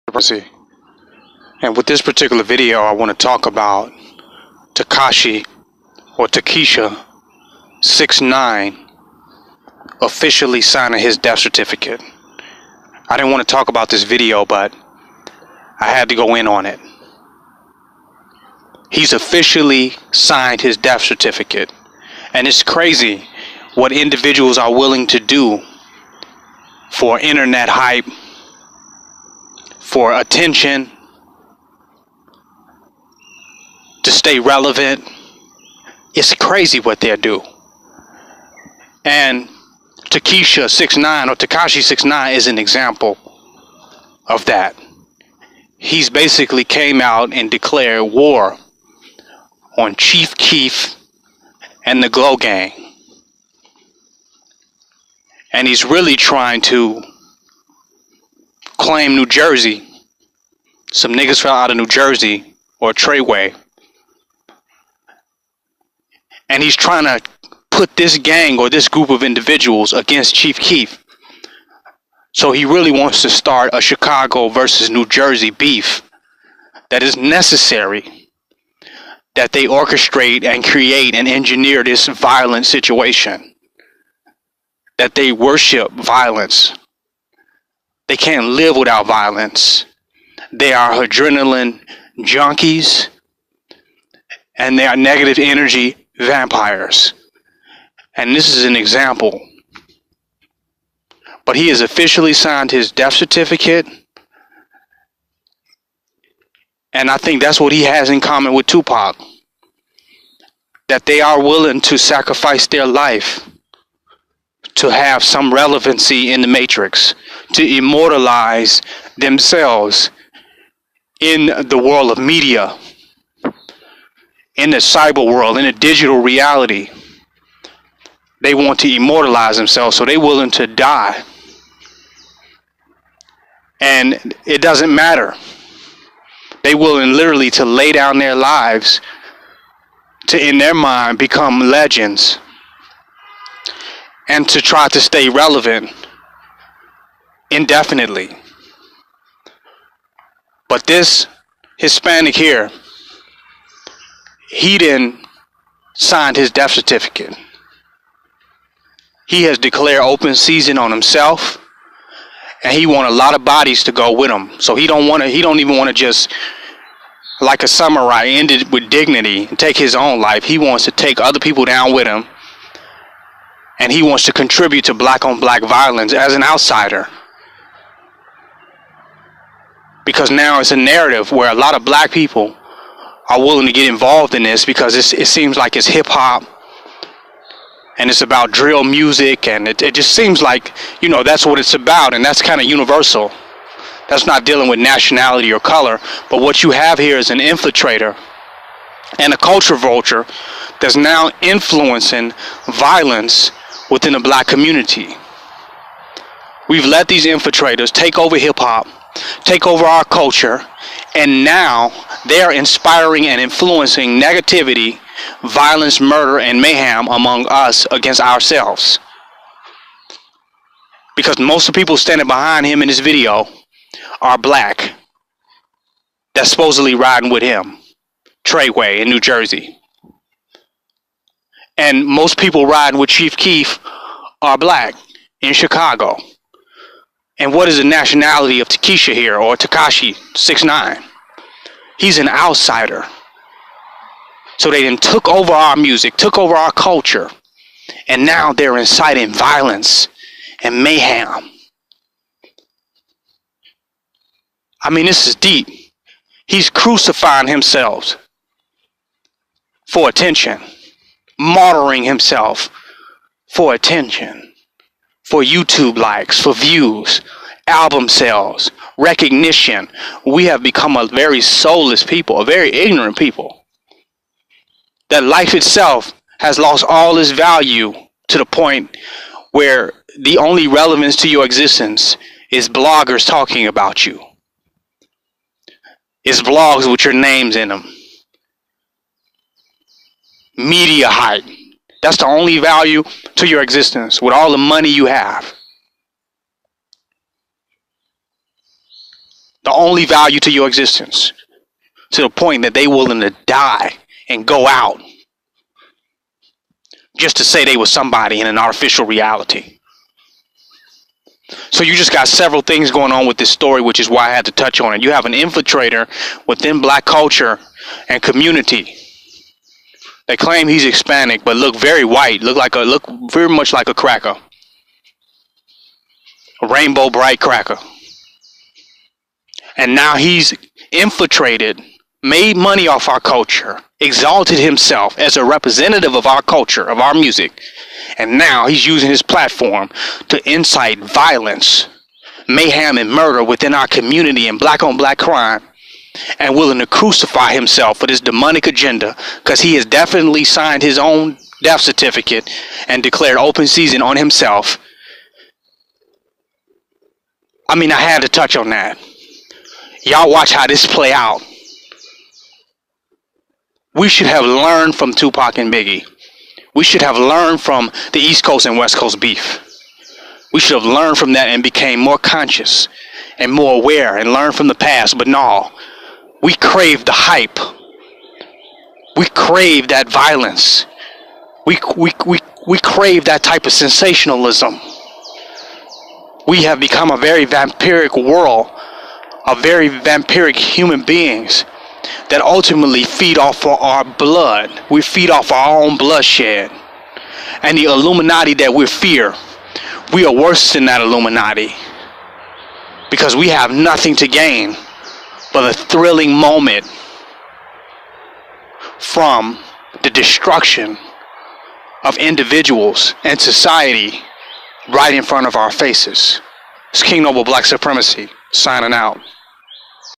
And with this particular video, I want to talk about Takashi or Takesha 6ix9ine officially signing his death certificate. I didn't want to talk about this video, but I had to go in on it. He's officially signed his death certificate, and it's crazy what individuals are willing to do for internet hype, for attention, to stay relevant. It's crazy what they do. And Takesha 6ix9ine or Takashi 6ix9ine is an example of that. He's basically came out and declared war on Chief Keef and the Glow Gang. And he's really trying to claim New Jersey. Some niggas fell out of New Jersey or Treyway. And he's trying to put this gang or this group of individuals against Chief Keef. So he really wants to start a Chicago versus New Jersey beef that is necessary, that they orchestrate and create and engineer this violent situation, that they worship violence. They can't live without violence. They are adrenaline junkies, and they are negative energy vampires. And this is an example. But he has officially signed his death certificate, and I think that's what he has in common with Tupac, that they are willing to sacrifice their life to have some relevancy in the matrix, to immortalize themselves in the world of media, in the cyber world, in a digital reality. They want to immortalize themselves, so they're willing to die. And it doesn't matter. They're willing literally to lay down their lives to, in their mind, become legends and to try to stay relevant indefinitely. But this Hispanic here, he didn't sign his death certificate. He has declared open season on himself, and he want a lot of bodies to go with him. So he don't even want to just, like a samurai, end it with dignity and take his own life. He wants to take other people down with him, and he wants to contribute to black on black violence as an outsider. Because now it's a narrative where a lot of black people are willing to get involved in this, because it seems like it's hip hop and it's about drill music, and it just seems like, you know, that's what it's about, and that's kind of universal. That's not dealing with nationality or color. But what you have here is an infiltrator and a culture vulture that's now influencing violence within the black community. We've let these infiltrators take over hip hop, take over our culture, and now they're inspiring and influencing negativity, violence, murder, and mayhem among us against ourselves. Because most of the people standing behind him in this video are black, that's supposedly riding with him, Treyway in New Jersey. And most people riding with Chief Keef are black in Chicago. And what is the nationality of Takesha here, or Takashi 6ix9ine? He's an outsider. So they then took over our music, took over our culture, and now they're inciting violence and mayhem. I mean, this is deep. He's crucifying himself for attention, martyring himself for attention, for YouTube likes, for views, album sales, recognition. We have become a very soulless people, a very ignorant people. That life itself has lost all its value to the point where the only relevance to your existence is bloggers talking about you. It's blogs with your names in them. Media hype. That's the only value to your existence with all the money you have. The only value to your existence. To the point that they willing to die and go out just to say they were somebody in an artificial reality. So you just got several things going on with this story, which is why I had to touch on it. You have an infiltrator within black culture and community. They claim he's Hispanic, but look very white. Look very much like a cracker. A rainbow bright cracker. And now he's infiltrated, made money off our culture, exalted himself as a representative of our culture, of our music. And now he's using his platform to incite violence, mayhem, and murder within our community and black on black crime, and willing to crucify himself for this demonic agenda, because he has definitely signed his own death certificate and declared open season on himself. I mean, I had to touch on that. Y'all watch how this play out. We should have learned from Tupac and Biggie. We should have learned from the East Coast and West Coast beef. We should have learned from that and became more conscious and more aware and learned from the past. But no, we crave the hype. We crave that violence. We crave that type of sensationalism. We have become a very vampiric world, a very vampiric human beings that ultimately feed off of our blood. We feed off our own bloodshed. And the Illuminati that we fear, we are worse than that Illuminati, because we have nothing to gain but a thrilling moment from the destruction of individuals and society right in front of our faces. It's King Noble Black Supremacy, signing out.